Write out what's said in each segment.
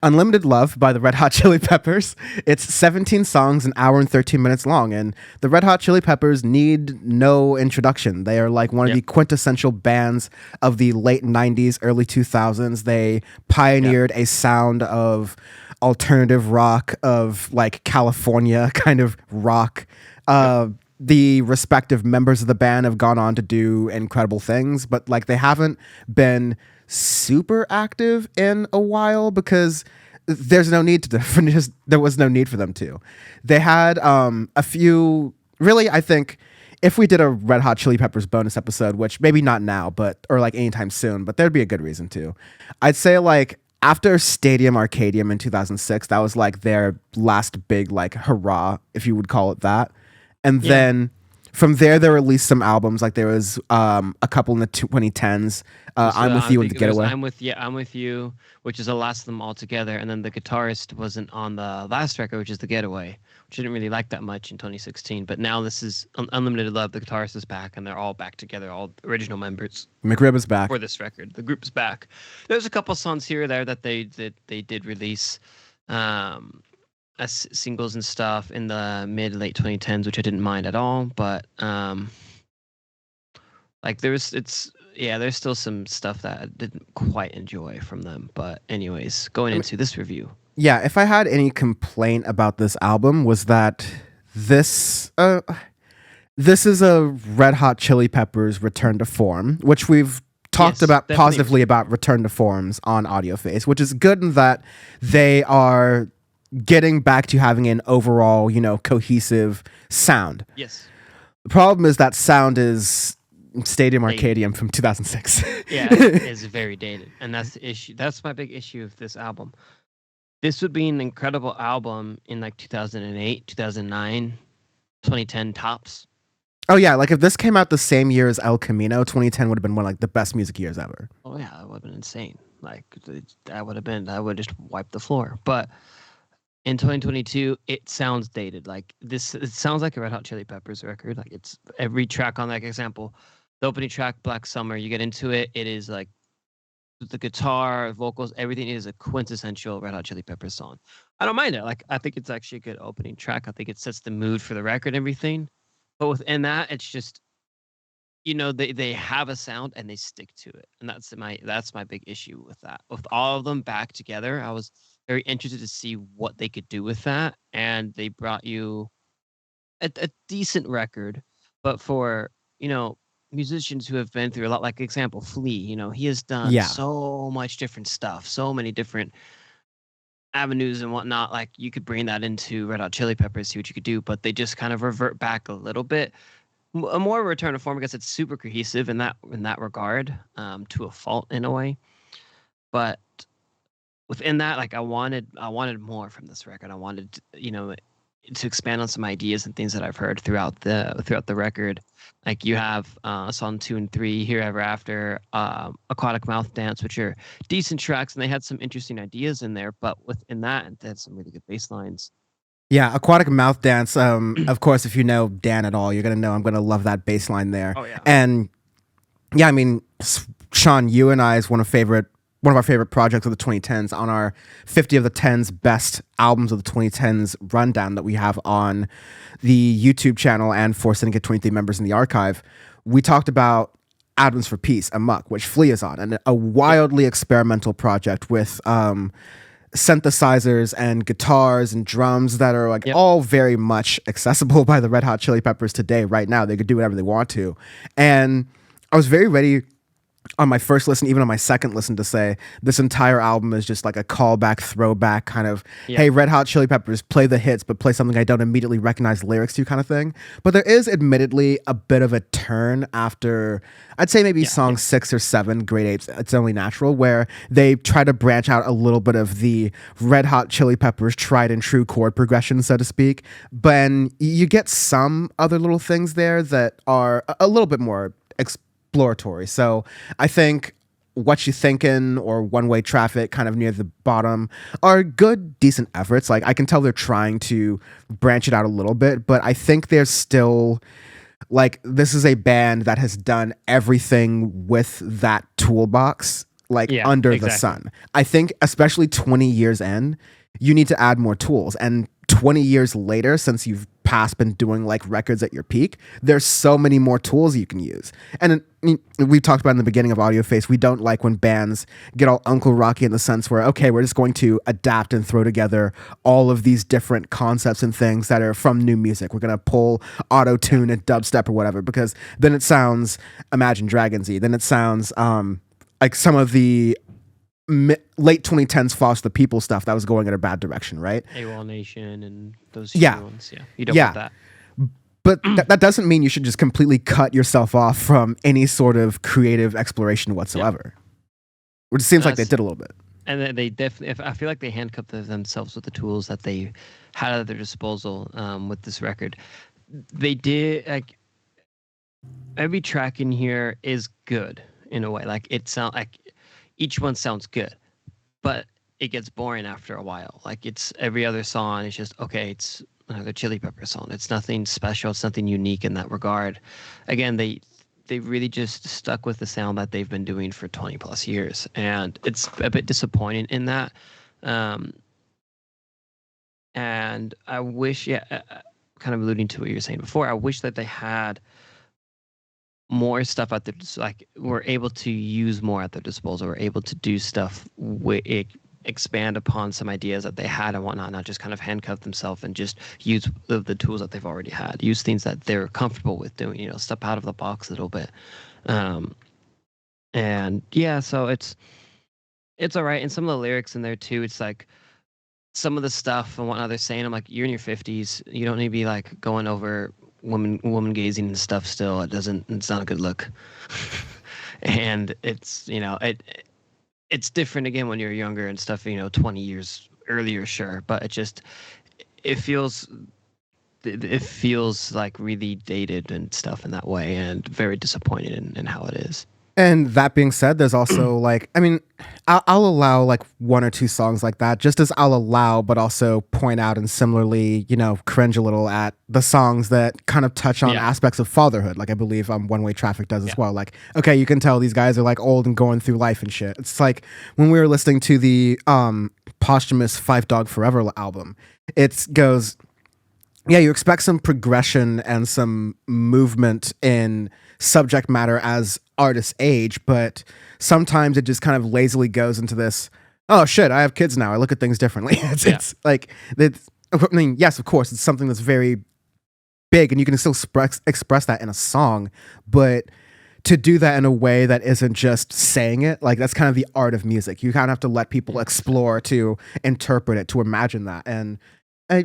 Unlimited Love by the Red Hot Chili Peppers. It's 17 songs, an hour and 13 minutes long, and the Red Hot Chili Peppers need no introduction. They are like one of Yep. the quintessential bands of the late 90s, early 2000s. They pioneered a sound of alternative rock, of like California kind of rock. The respective members of the band have gone on to do incredible things, but like they haven't been super active in a while because there's no need to there was no need for them to. They had a few really, I think if we did a Red Hot Chili Peppers bonus episode, which maybe not now, but or like anytime soon, but there'd be a good reason to. I'd say like after Stadium Arcadium in 2006, that was like their last big like hurrah, if you would call it that. And then from there, they released some albums. Like there was a couple in the 2010s. I'm With You and The Getaway. I'm with you, which is the last of them all together. And then the guitarist wasn't on the last record, which is The Getaway, which I didn't really like that much in 2016. But now this is Unlimited Love. The guitarist is back, and they're all back together, all original members. McRib is back for this record. The group's back. There's a couple songs here or there that they did release. As singles and stuff in the mid-late 2010s, which I didn't mind at all, but like there's still some stuff that I didn't quite enjoy from them. But anyways, going into this review. Yeah, if I had any complaint about this album was that this is a Red Hot Chili Peppers return to form, which we've talked about positively about return to forms on Audioface, which is good in that they are getting back to having an overall, cohesive sound. Yes. The problem is that sound is Stadium Arcadium from 2006. Yeah, it is very dated. And that's the issue. That's my big issue with this album. This would be an incredible album in like 2008, 2009, 2010 tops. Oh yeah, like if this came out the same year as El Camino, 2010 would have been one of like the best music years ever. Oh yeah, that would have been insane. Like that would just wipe the floor. But in 2022, it sounds dated. Like this, it sounds like a Red Hot Chili Peppers record. Like it's every track on that example. The opening track, Black Summer, you get into it, it is like the guitar, vocals, everything is a quintessential Red Hot Chili Peppers song. I don't mind it. Like I think it's actually a good opening track. I think it sets the mood for the record and everything. But within that, it's just, they have a sound and they stick to it. And that's my big issue with that. With all of them back together, I was very interested to see what they could do with that, and they brought you a decent record, but for musicians who have been through a lot, like example Flea, he has done so much different stuff, so many different avenues and whatnot. Like you could bring that into Red Hot Chili Peppers, see what you could do, but they just kind of revert back a little bit. A more return to form because it's super cohesive in that regard, to a fault in a way, but within that, like I wanted more from this record. I wanted, to expand on some ideas and things that I've heard throughout the record. Like you have song 2 and 3, Here Ever After, Aquatic Mouth Dance, which are decent tracks, and they had some interesting ideas in there. But within that, they had some really good bass lines. Yeah, Aquatic Mouth Dance. Of course, if you know Dan at all, you're gonna know I'm gonna love that bass line there. Oh yeah. And yeah, I mean, Sean, you and I is one of our favorite projects of the 2010s on our 50 of the 10's best albums of the 2010s rundown that we have on the YouTube channel and for Syndicate 23 members in the archive. We talked about Atoms for Peace, Amok, which Flea is on, and a wildly experimental project with synthesizers and guitars and drums that are like all very much accessible by the Red Hot Chili Peppers today. Right now, they could do whatever they want to. And I was very ready on my first listen, even on my second listen, to say this entire album is just like a callback, throwback kind of, hey, Red Hot Chili Peppers, play the hits, but play something I don't immediately recognize the lyrics to kind of thing. But there is admittedly a bit of a turn after, I'd say maybe song 6 or 7, Grade 8, It's Only Natural, where they try to branch out a little bit of the Red Hot Chili Peppers tried and true chord progression, so to speak. But you get some other little things there that are a little bit more exploratory. So I think What You Thinkin' or One Way Traffic kind of near the bottom are good, decent efforts. Like I can tell they're trying to branch it out a little bit, but I think there's still like, this is a band that has done everything with that toolbox like Yeah, under the exactly. sun. I think especially 20 years in, you need to add more tools. And 20 years later, since you've past been doing like records at your peak, there's so many more tools you can use. And we talked about in the beginning of Audioface, we don't like when bands get all Uncle Rocky in the sense where, okay, we're just going to adapt and throw together all of these different concepts and things that are from new music. We're going to pull auto tune and dubstep or whatever, because then it sounds Imagine Dragonsy. Then it sounds like some of the late 2010s Foster the People stuff that was going in a bad direction, right? AWOL Nation and those Yeah. ones. Yeah, you don't want that. But that doesn't mean you should just completely cut yourself off from any sort of creative exploration whatsoever. Which seems like they did a little bit. And then they definitely, I feel like they handcuffed themselves with the tools that they had at their disposal with this record. They did, like, every track in here is good in a way. Like, it sound like each one sounds good, but it gets boring after a while. Like, it's every other song. It's just, okay, it's another Chili Pepper song. It's nothing special. It's nothing unique in that regard. Again, they really just stuck with the sound that they've been doing for 20 plus years. And it's a bit disappointing in that. And I wish, kind of alluding to what you were saying before, I wish that they had more stuff at their, like, were able to use more at their disposal, were able to do stuff expand upon some ideas that they had and whatnot, not just kind of handcuff themselves and just use the tools that they've already had, use things that they're comfortable with doing, step out of the box a little bit. And yeah, so it's all right. And some of the lyrics in there too, it's like some of the stuff and whatnot they're saying, I'm like, you're in your 50s, you don't need to be like going over woman gazing and stuff still. It's not a good look. And it's, it's different again when you're younger and stuff, 20 years earlier, sure, but it feels like really dated and stuff in that way, and very disappointed in how it is. And that being said, there's also like, I mean, I'll allow like one or two songs like that, just as I'll allow, but also point out and similarly, cringe a little at the songs that kind of touch on aspects of fatherhood. Like I believe One Way Traffic does as well. Like, okay, you can tell these guys are like old and going through life and shit. It's like when we were listening to the posthumous Five Dog Forever album, it goes, yeah, you expect some progression and some movement in subject matter as artists age, but sometimes it just kind of lazily goes into this, oh shit, I have kids now, I look at things differently. It's like, I mean, yes, of course, it's something that's very big and you can still express that in a song, but to do that in a way that isn't just saying it, like that's kind of the art of music. You kind of have to let people explore, to interpret it, to imagine that. And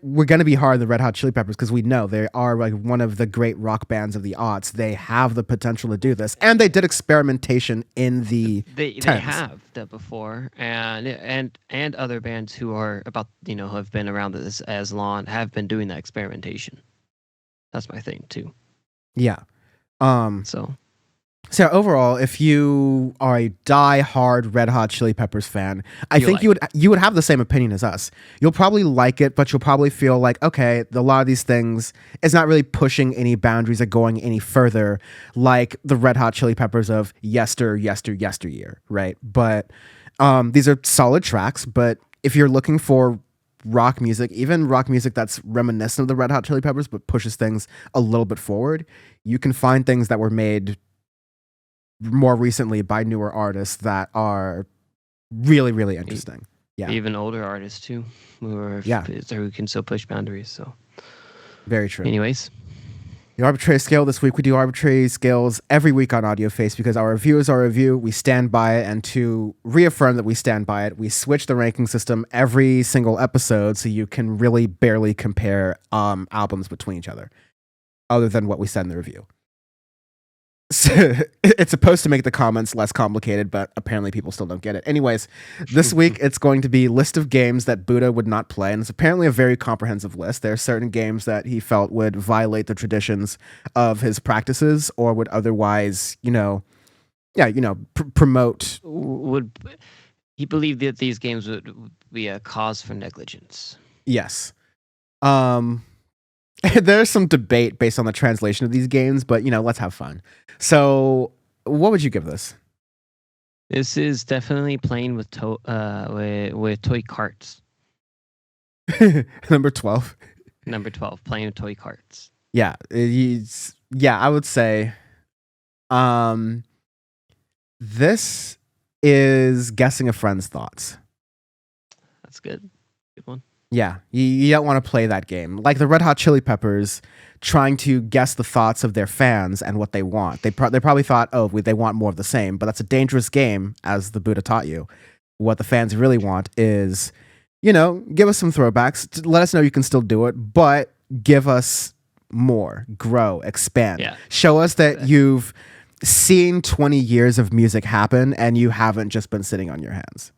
we're going to be hard on the Red Hot Chili Peppers because we know they are like one of the great rock bands of the aughts. They have the potential to do this, and they did experimentation in the they have that before, and other bands who are about have been around this as long have been doing that experimentation. That's my thing too. Yeah. So overall, if you are a die-hard Red Hot Chili Peppers fan, I think you would have the same opinion as us. You'll probably like it, but you'll probably feel like, okay, a lot of these things is not really pushing any boundaries or going any further, like the Red Hot Chili Peppers of yesteryear, right? But these are solid tracks. But if you're looking for rock music, even rock music that's reminiscent of the Red Hot Chili Peppers but pushes things a little bit forward, you can find things that were made more recently by newer artists that are really, really interesting. Yeah. Even older artists too, who can still push boundaries. So very true. Anyways, the arbitrary scale this week, we do arbitrary scales every week on Audioface because our review is our review. We stand by it, and to reaffirm that we stand by it, we switch the ranking system every single episode so you can really barely compare albums between each other, other than what we said in the review. So, it's supposed to make the comments less complicated, but apparently people still don't get it. Anyways, this week it's going to be list of games that Buddha would not play, and it's apparently a very comprehensive list. There are certain games that he felt would violate the traditions of his practices or would otherwise, promote. Would he believe that these games would be a cause for negligence? Yes. There's some debate based on the translation of these games, but let's have fun. So, what would you give this? This is definitely playing with with toy carts. Number 12. Number 12, playing with toy carts. Yeah, I would say this is guessing a friend's thoughts. That's good. Good one. Yeah, you don't want to play that game. Like the Red Hot Chili Peppers trying to guess the thoughts of their fans and what they want. They probably thought, oh, they want more of the same, but that's a dangerous game, as the Buddha taught you. What the fans really want is, give us some throwbacks. Let us know you can still do it, but give us more, grow, expand. Yeah. Show us that you've seen 20 years of music happen and you haven't just been sitting on your hands.